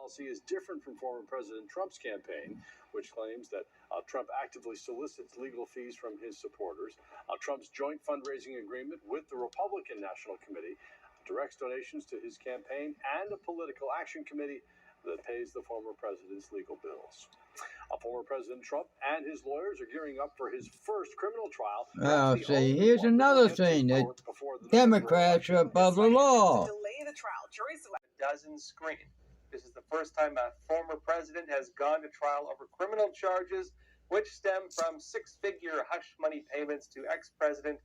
policy is different from former President Trump's campaign, which claims that Trump actively solicits legal fees from his supporters. Trump's joint fundraising agreement with the Republican National Committee directs donations to his campaign and a political action committee that pays the former president's legal bills. Former President Trump and his lawyers are gearing up for his first criminal trial. Oh, see, here's another thing. The Democrats are above the law. Delay the trial. Jury select doesn't screen. This is the first time a former president has gone to trial over criminal charges, which stem from six-figure hush money payments to the ex-president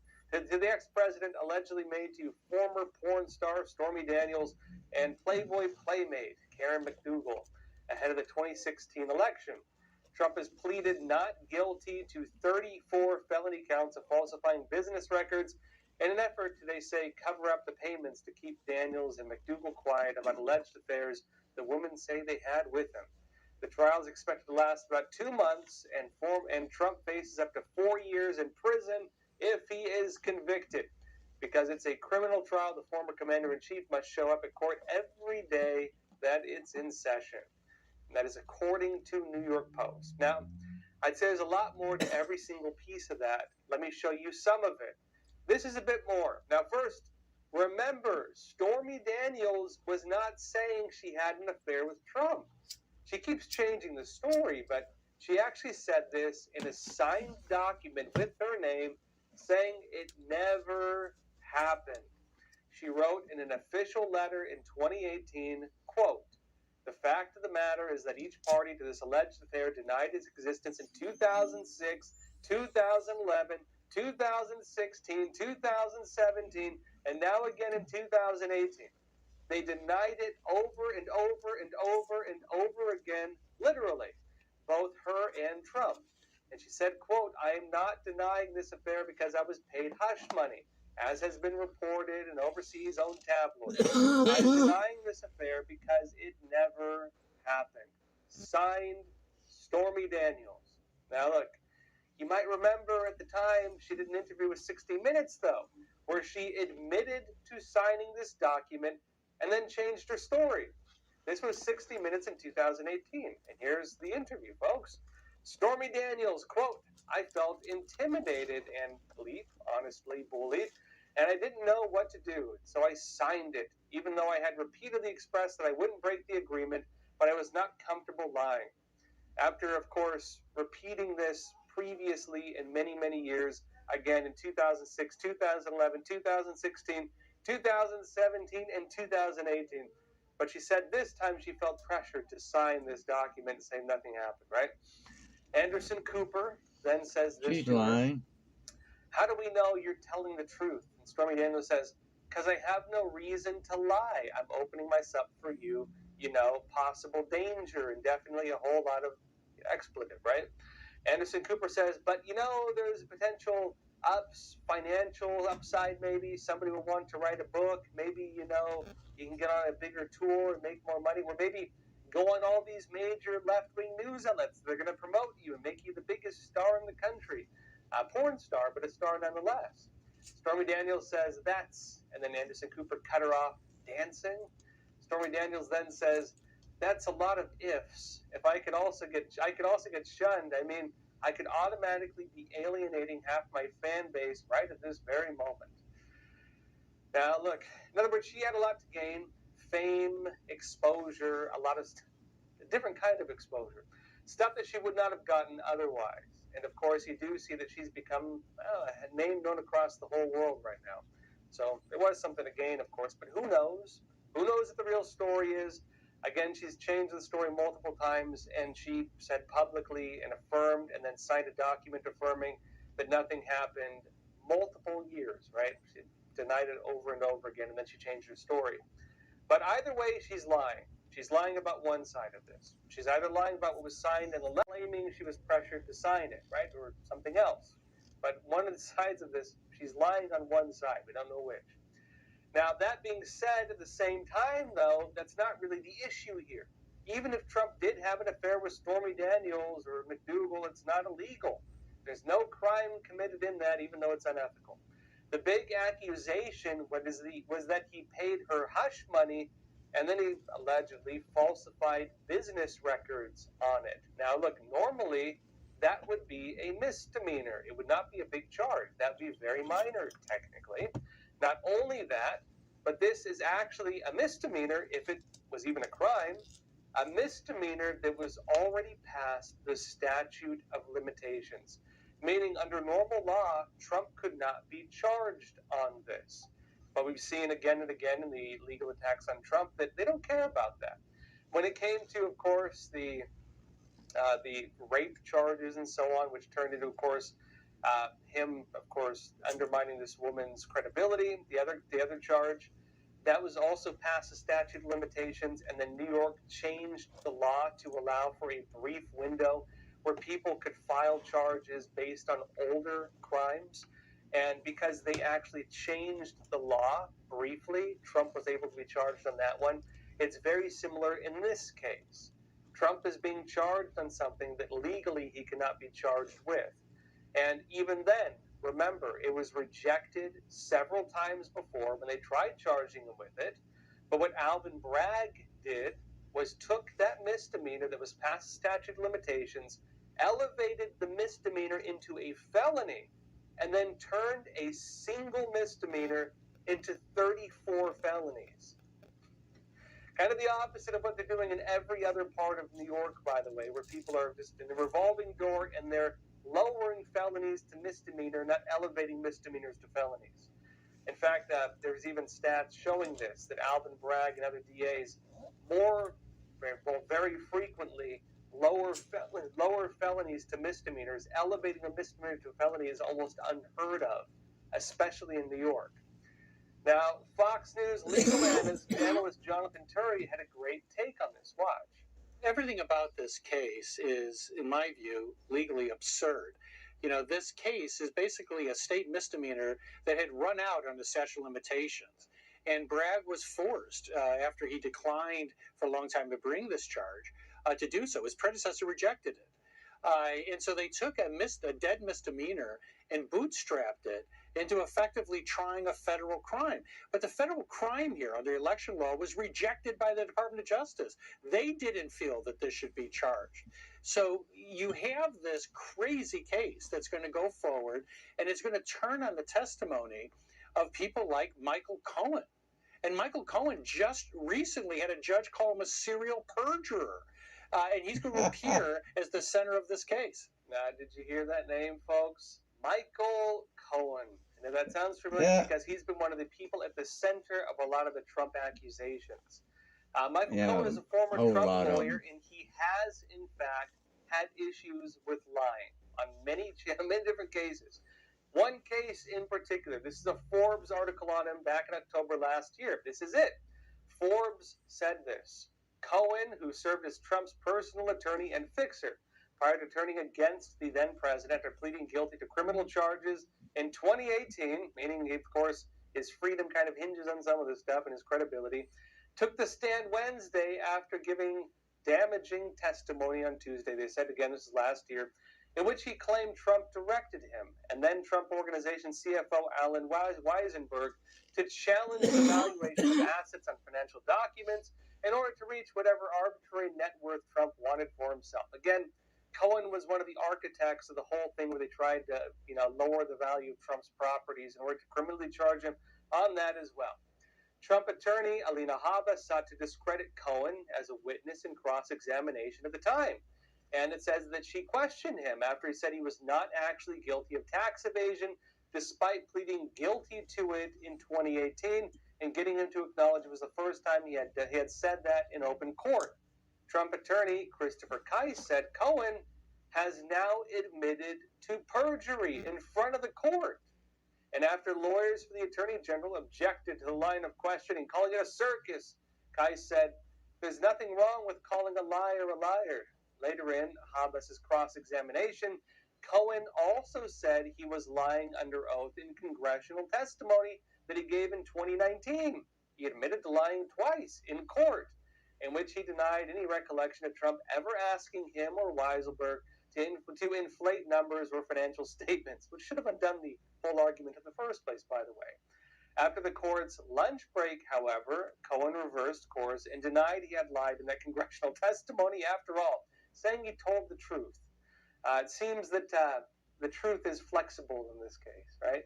allegedly made to former porn star Stormy Daniels and Playboy playmate Karen McDougal ahead of the 2016 election. Trump has pleaded not guilty to 34 felony counts of falsifying business records in an effort to, they say, cover up the payments to keep Daniels and McDougal quiet about alleged affairs the women say they had with him. The trial is expected to last about 2 months, and Trump faces up to 4 years in prison if he is convicted. Because it's a criminal trial, the former commander-in-chief must show up at court every day that it's in session. And that is according to New York Post. Now, I'd say there's a lot more to every single piece of that. Let me show you some of it. This is a bit more. Now, first, remember, Stormy Daniels was not saying she had an affair with Trump. She keeps changing the story, but she actually said this in a signed document with her name, saying it never happened. She wrote in an official letter in 2018, quote, "The fact of the matter is that each party to this alleged affair denied its existence in 2006, 2011, 2016, 2017, and now again in 2018. They denied it over and over and over and over again, literally, both her and Trump." And she said, quote, "I am not denying this affair because I was paid hush money, as has been reported in overseas owned tabloids. I'm denying this affair because it never happened." Signed, Stormy Daniels. Now look, you might remember at the time she did an interview with 60 Minutes, though, where she admitted to signing this document and then changed her story. This was 60 Minutes in 2018, and here's the interview, folks. Stormy Daniels, quote, "I felt intimidated and honestly bullied, and I didn't know what to do, so I signed it, even though I had repeatedly expressed that I wouldn't break the agreement, but I was not comfortable lying." After, of course, repeating this previously in many, many years, again in 2006, 2011, 2016, 2017, and 2018. But she said this time she felt pressured to sign this document and say nothing happened, right? Anderson Cooper then says this. She's lying. "How do we know you're telling the truth?" And Stormy Daniels says, "Because I have no reason to lie. I'm opening myself for you, possible danger and definitely a whole lot of expletive," right? Anderson Cooper says, "But there's a potential financial upside maybe. Somebody will want to write a book. Maybe, you can get on a bigger tour and make more money. Or maybe go on all these major left-wing news outlets. They're going to promote you and make you the biggest star in the country. A porn star, but a star nonetheless." Stormy Daniels says and then Anderson Cooper cut her off dancing. Stormy Daniels then says, "That's a lot of ifs. If I could also get shunned. I mean, I could automatically be alienating half my fan base right at this very moment." Now, look, in other words, she had a lot to gain. Fame, exposure, a lot of different kind of exposure. Stuff that she would not have gotten otherwise. And, of course, you do see that she's become a name known across the whole world right now. So there was something to gain, of course, but who knows? Who knows what the real story is? Again, she's changed the story multiple times, and she said publicly and affirmed and then signed a document affirming that nothing happened multiple years, right? She denied it over and over again, and then she changed her story. But either way, she's lying. She's lying about one side of this. She's either lying about what was signed and claiming she was pressured to sign it, right, or something else. But one of the sides of this, she's lying on one side. We don't know which. Now, that being said, at the same time, though, that's not really the issue here. Even if Trump did have an affair with Stormy Daniels or McDougal, it's not illegal. There's no crime committed in that, even though it's unethical. The big accusation was that he paid her hush money And then he allegedly falsified business records on it. Now, look, normally that would be a misdemeanor. It would not be a big charge. That would be very minor, technically. Not only that, but this is actually a misdemeanor if it was even a crime, a misdemeanor that was already past the statute of limitations, meaning under normal law, Trump could not be charged on this. But we've seen again and again in the legal attacks on Trump that they don't care about that. When it came to, of course, the rape charges and so on, which turned into, of course, him, of course, undermining this woman's credibility. The other charge that was also past the statute of limitations, and then New York changed the law to allow for a brief window where people could file charges based on older crimes. And because they actually changed the law briefly, Trump was able to be charged on that one. It's very similar in this case. Trump is being charged on something that legally he cannot be charged with. And even then, remember, it was rejected several times before when they tried charging him with it. But what Alvin Bragg did was took that misdemeanor that was past the statute of limitations, elevated the misdemeanor into a felony, and then turned a single misdemeanor into 34 felonies. Kind of the opposite of what they're doing in every other part of New York, by the way, where people are just in the revolving door and they're lowering felonies to misdemeanor, not elevating misdemeanors to felonies. In fact, there's even stats showing this, that Alvin Bragg and other DAs very frequently lower felonies to misdemeanors. Elevating a misdemeanor to a felony is almost unheard of, especially in New York. Now, Fox News legal analyst Jonathan Turry had a great take on this. Watch. Everything about this case is, in my view, legally absurd. You know, this case is basically a state misdemeanor that had run out on the statute of limitations. And Bragg was forced, after he declined for a long time to bring this charge, to do so. His predecessor rejected it. And so they took a dead misdemeanor and bootstrapped it into effectively trying a federal crime. But the federal crime here under election law was rejected by the Department of Justice. They didn't feel that this should be charged. So you have this crazy case that's going to go forward, and it's going to turn on the testimony of people like Michael Cohen. And Michael Cohen just recently had a judge call him a serial perjurer. And he's going to appear as the center of this case. Now, did you hear that name, folks? Michael Cohen. Now, that sounds familiar because he's been one of the people at the center of a lot of the Trump accusations. Michael Cohen is a former Trump lawyer, and he has, in fact, had issues with lying on many different cases. One case in particular, this is a Forbes article on him back in October last year. This is it. Forbes said this. Cohen, who served as Trump's personal attorney and fixer prior to turning against the then president after pleading guilty to criminal charges in 2018, meaning, of course, his freedom kind of hinges on some of this stuff and his credibility, took the stand Wednesday after giving damaging testimony on Tuesday. They said, again, this is last year, in which he claimed Trump directed him and then Trump Organization CFO Alan Weisenberg to challenge the valuation of assets on financial documents in order to reach whatever arbitrary net worth Trump wanted for himself. Again, Cohen was one of the architects of the whole thing where they tried to, lower the value of Trump's properties in order to criminally charge him on that as well. Trump attorney Alina Habba sought to discredit Cohen as a witness in cross-examination at the time. And it says that she questioned him after he said he was not actually guilty of tax evasion, despite pleading guilty to it in 2018 and getting him to acknowledge it was the first time he had said that in open court. Trump attorney Christopher Kise said Cohen has now admitted to perjury in front of the court. And after lawyers for the attorney general objected to the line of questioning, calling it a circus, Kise said, "There's nothing wrong with calling a liar a liar." Later in Habba's cross-examination, Cohen also said he was lying under oath in congressional testimony that he gave in 2019. He admitted to lying twice in court, in which he denied any recollection of Trump ever asking him or Weiselberg to inflate numbers or financial statements, which should have undone the whole argument in the first place, by the way. After the court's lunch break, however, Cohen reversed course and denied he had lied in that congressional testimony after all, saying he told the truth. It seems that the truth is flexible in this case, right?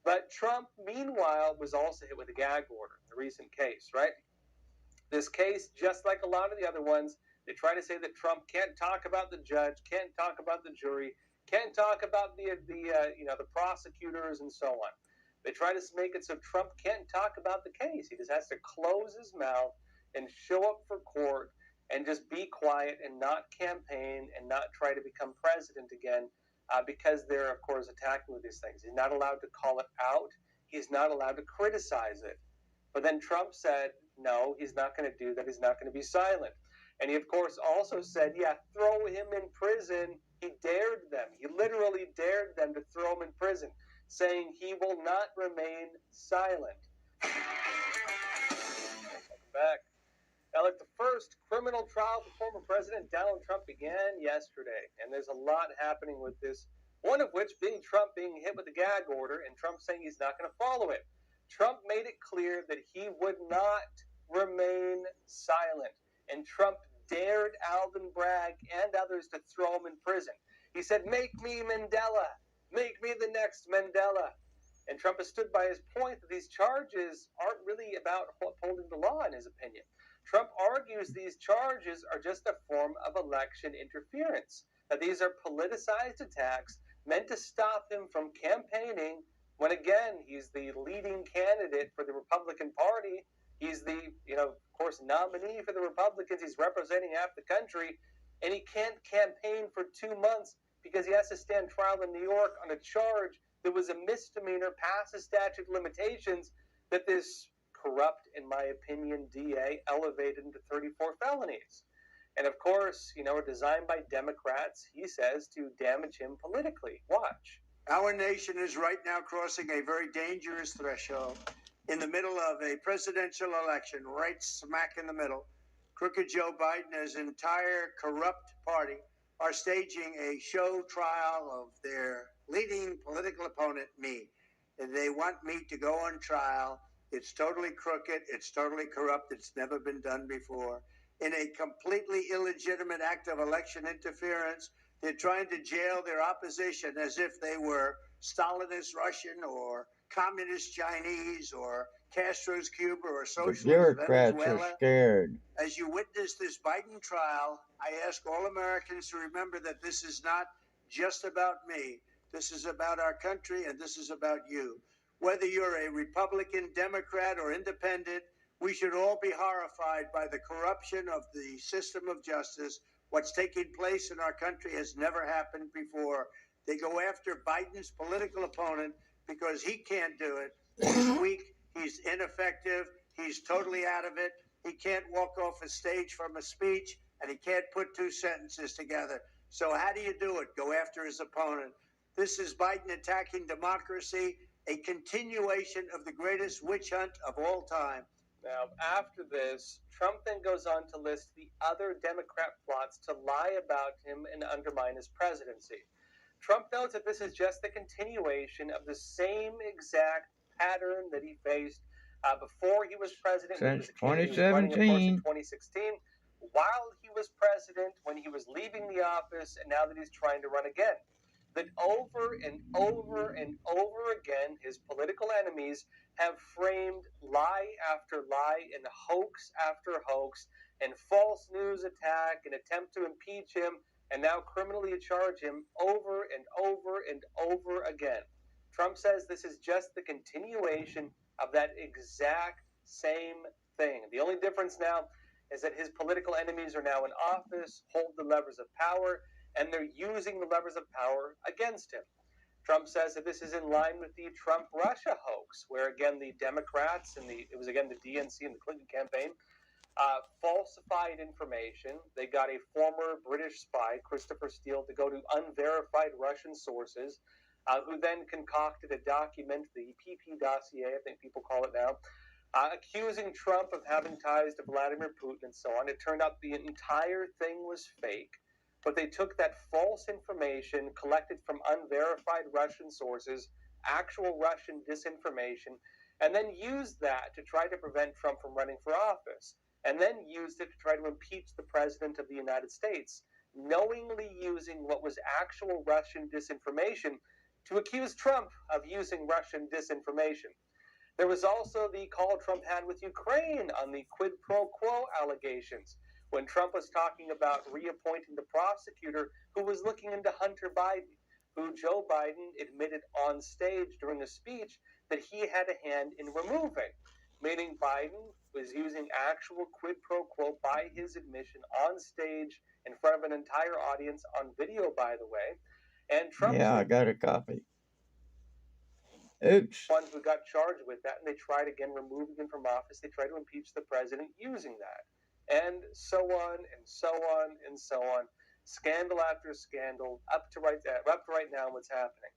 But Trump, meanwhile, was also hit with a gag order in a recent case, right? This case, just like a lot of the other ones, they try to say that Trump can't talk about the judge, can't talk about the jury, can't talk about the prosecutors and so on. They try to make it so Trump can't talk about the case. He just has to close his mouth and show up for court and just be quiet and not campaign and not try to become president again because they're, of course, attacking with these things. He's not allowed to call it out. He's not allowed to criticize it. But then Trump said, no, he's not going to do that. He's not going to be silent. And he, of course, also said, yeah, throw him in prison. He dared them. He literally dared them to throw him in prison, saying he will not remain silent. Welcome back. Now, look, the first criminal trial for former President Donald Trump began yesterday, and there's a lot happening with this, one of which being Trump being hit with a gag order and Trump saying he's not going to follow it. Trump made it clear that he would not remain silent, and Trump dared Alvin Bragg and others to throw him in prison. He said, make me Mandela. Make me the next Mandela. And Trump has stood by his point that these charges aren't really about upholding the law, in his opinion. Trump argues these charges are just a form of election interference, that these are politicized attacks meant to stop him from campaigning when, again, he's the leading candidate for the Republican Party. He's the, of course, nominee for the Republicans. He's representing half the country, and he can't campaign for 2 months because he has to stand trial in New York on a charge that was a misdemeanor past the statute of limitations that this corrupt, in my opinion, DA elevated into 34 felonies. And of course, designed by Democrats, he says, to damage him politically. Watch. Our nation is right now crossing a very dangerous threshold in the middle of a presidential election, right smack in the middle. Crooked Joe Biden and his entire corrupt party are staging a show trial of their leading political opponent, me. And they want me to go on trial. It's totally crooked. It's totally corrupt. It's never been done before. In a completely illegitimate act of election interference, they're trying to jail their opposition as if they were Stalinist Russian or communist Chinese or Castro's Cuba or socialist The Democrats Venezuela. are scared. As you witness this Biden trial, I ask all Americans to remember that this is not just about me. This is about our country, and this is about you. Whether you're a Republican, Democrat, or independent, we should all be horrified by the corruption of the system of justice. What's taking place in our country has never happened before. They go after Biden's political opponent because he can't do it. He's weak. He's ineffective. He's totally out of it. He can't walk off a stage from a speech, and he can't put two sentences together. So how do you do it? Go after his opponent. This is Biden attacking democracy, a continuation of the greatest witch hunt of all time. Now, after this, Trump then goes on to list the other Democrat plots to lie about him and undermine his presidency. Trump notes that this is just the continuation of the same exact pattern that he faced before he was president. Since He was 2017. 2016, while he was president, when he was leaving the office, and now that he's trying to run again. That over and over and over again, his political enemies have framed lie after lie and hoax after hoax and false news attack and attempt to impeach him and now criminally charge him over and over and over again. Trump says this is just the continuation of that exact same thing. The only difference now is that his political enemies are now in office, hold the levers of power, and they're using the levers of power against him. Trump says that this is in line with the Trump-Russia hoax, where again the Democrats and it was again the DNC and the Clinton campaign falsified information. They got a former British spy, Christopher Steele, to go to unverified Russian sources, who then concocted a document, the PP dossier, I think people call it now, accusing Trump of having ties to Vladimir Putin and so on. It turned out the entire thing was fake. But they took that false information collected from unverified Russian sources, actual Russian disinformation, and then used that to try to prevent Trump from running for office, and then used it to try to impeach the President of the United States, knowingly using what was actual Russian disinformation to accuse Trump of using Russian disinformation. There was also the call Trump had with Ukraine on the quid pro quo allegations, when Trump was talking about reappointing the prosecutor who was looking into Hunter Biden, who Joe Biden admitted on stage during a speech that he had a hand in removing, meaning Biden was using actual quid pro quo by his admission on stage in front of an entire audience on video, by the way. And Trump, Yeah, I got a copy. Oops. one who got charged with that, and they tried again removing him from office. They tried to impeach the president using that, and so on and so on and so on. Scandal after scandal, up to right now, what's happening.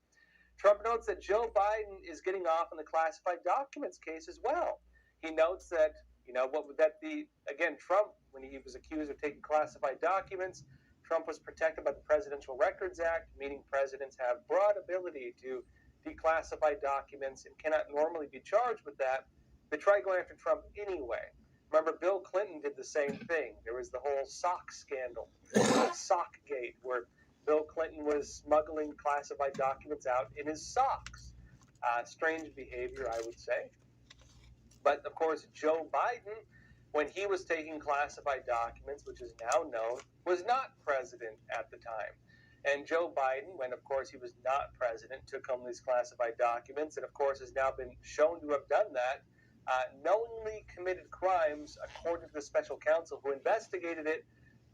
Trump notes that Joe Biden is getting off on the classified documents case as well. He notes that, Trump, when he was accused of taking classified documents, Trump was protected by the Presidential Records Act, meaning presidents have broad ability to declassify documents and cannot normally be charged with that. They tried going after Trump anyway. Remember, Bill Clinton did the same thing. There was the whole sock scandal, Sockgate, where Bill Clinton was smuggling classified documents out in his socks. Strange behavior, I would say. But, of course, Joe Biden, when he was taking classified documents, which is now known, was not president at the time. And Joe Biden, when, of course, he was not president, took home these classified documents and, of course, has now been shown to have done that, knowingly committed crimes, according to the special counsel who investigated it,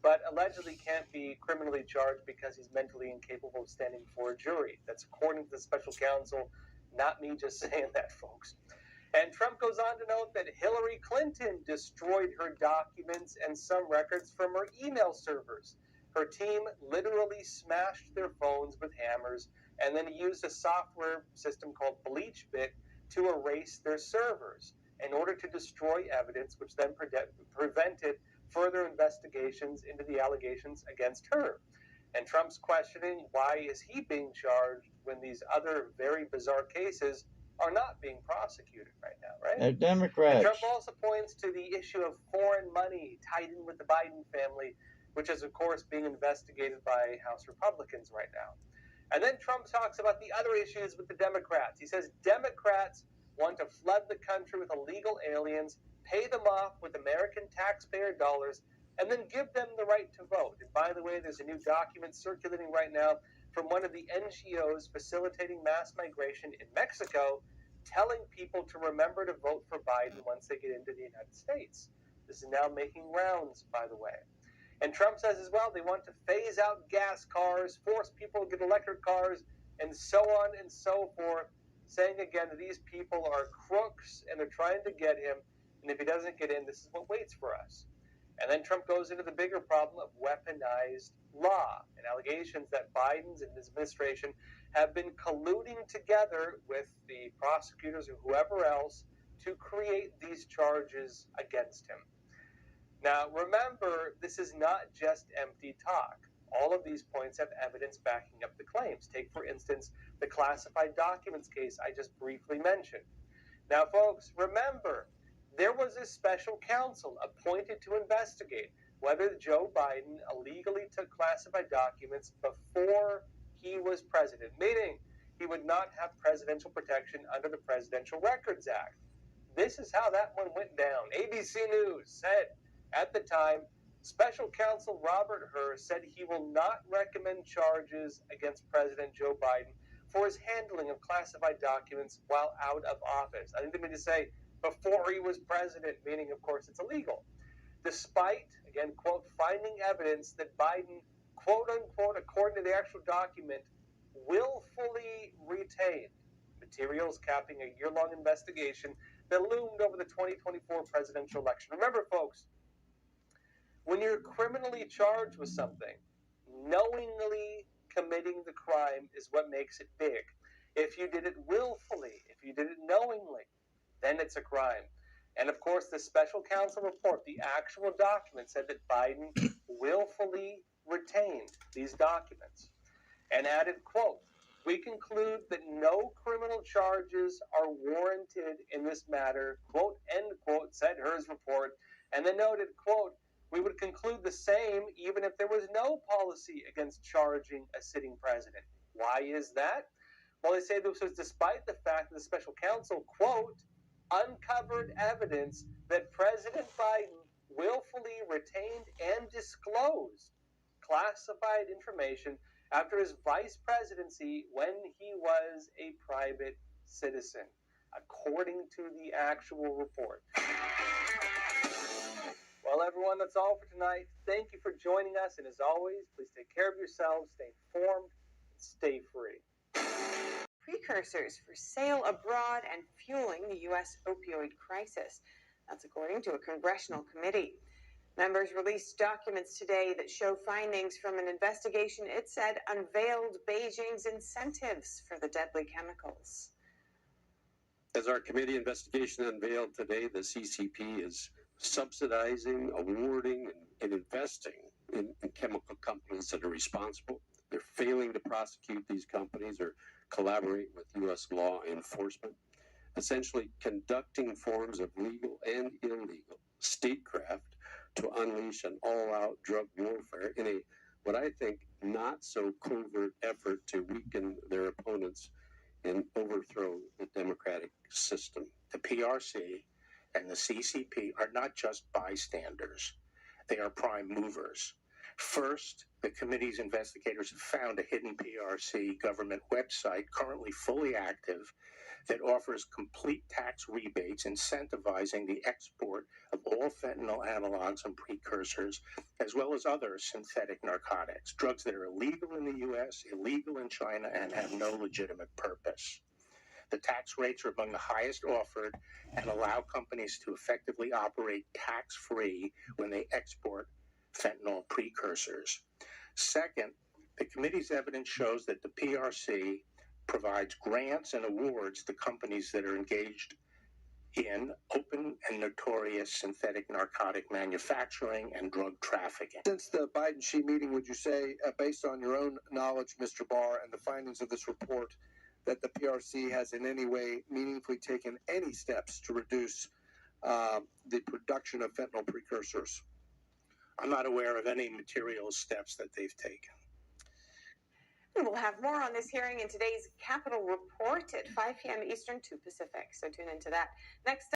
but allegedly can't be criminally charged because he's mentally incapable of standing before a jury. That's according to the special counsel, not me just saying that, folks. And Trump goes on to note that Hillary Clinton destroyed her documents and some records from her email servers. Her team literally smashed their phones with hammers and then used a software system called BleachBit to erase their servers in order to destroy evidence, which then prevented further investigations into the allegations against her. And Trump's questioning, why is he being charged when these other very bizarre cases are not being prosecuted right now, right? They're Democrats. And Trump also points to the issue of foreign money tied in with the Biden family, which is, of course, being investigated by House Republicans right now. And then Trump talks about the other issues with the Democrats. He says Democrats want to flood the country with illegal aliens, pay them off with American taxpayer dollars, and then give them the right to vote. And by the way, there's a new document circulating right now from one of the NGOs facilitating mass migration in Mexico, telling people to remember to vote for Biden once they get into the United States. This is now making rounds, by the way. And Trump says as well, they want to phase out gas cars, force people to get electric cars, and so on and so forth, saying again that these people are crooks and they're trying to get him, and if he doesn't get in, this is what waits for us. And then Trump goes into the bigger problem of weaponized law and allegations that Biden's and his administration have been colluding together with the prosecutors or whoever else to create these charges against him. Now, remember, this is not just empty talk. All of these points have evidence backing up the claims. Take, for instance, the classified documents case I just briefly mentioned. Now, folks, remember, there was a special counsel appointed to investigate whether Joe Biden illegally took classified documents before he was president, meaning he would not have presidential protection under the Presidential Records Act. This is how that one went down. ABC News said at the time, special counsel Robert Hur said he will not recommend charges against President Joe Biden for his handling of classified documents while out of office. I think they mean to say before he was president, meaning, of course, it's illegal. Despite, again, quote, finding evidence that Biden, quote unquote, according to the actual document, willfully retained materials capping a year-long investigation that loomed over the 2024 presidential election. Remember, folks, when you're criminally charged with something, knowingly committing the crime is what makes it big. If you did it willfully, if you did it knowingly, then it's a crime. And of course, the special counsel report, the actual document, said that Biden willfully retained these documents and added, quote, we conclude that no criminal charges are warranted in this matter, quote, end quote, said Hur's report, and then noted, quote, we would conclude the same even if there was no policy against charging a sitting president. Why is that? Well, they say this was despite the fact that the special counsel, quote, uncovered evidence that President Biden willfully retained and disclosed classified information after his vice presidency when he was a private citizen, according to the actual report. Well, everyone, that's all for tonight. Thank you for joining us, and as always, please take care of yourselves, stay informed, and stay free. Precursors for sale abroad and fueling the U.S. opioid crisis. That's according to a congressional committee. Members released documents today that show findings from an investigation it said unveiled Beijing's incentives for the deadly chemicals. As our committee investigation unveiled today, the CCP is subsidizing, awarding, and investing in chemical companies that are responsible. They're failing to prosecute these companies or collaborate with U.S. law enforcement, essentially conducting forms of legal and illegal statecraft to unleash an all-out drug warfare in a, what I think, not so covert effort to weaken their opponents and overthrow the democratic system. The PRC and the CCP are not just bystanders. They are prime movers. First, the committee's investigators have found a hidden PRC government website currently fully active that offers complete tax rebates incentivizing the export of all fentanyl analogs and precursors, as well as other synthetic narcotics, drugs that are illegal in the U.S., illegal in China, and have no legitimate purpose. The tax rates are among the highest offered and allow companies to effectively operate tax-free when they export fentanyl precursors. Second, the committee's evidence shows that the PRC provides grants and awards to companies that are engaged in open and notorious synthetic narcotic manufacturing and drug trafficking. Since the Biden-Xi meeting, would you say, based on your own knowledge, Mr. Barr, and the findings of this report, that the PRC has in any way meaningfully taken any steps to reduce the production of fentanyl precursors? I'm not aware of any material steps that they've taken. We will have more on this hearing in today's Capitol Report at 5 p.m. Eastern, 2 Pacific. So tune into that. Next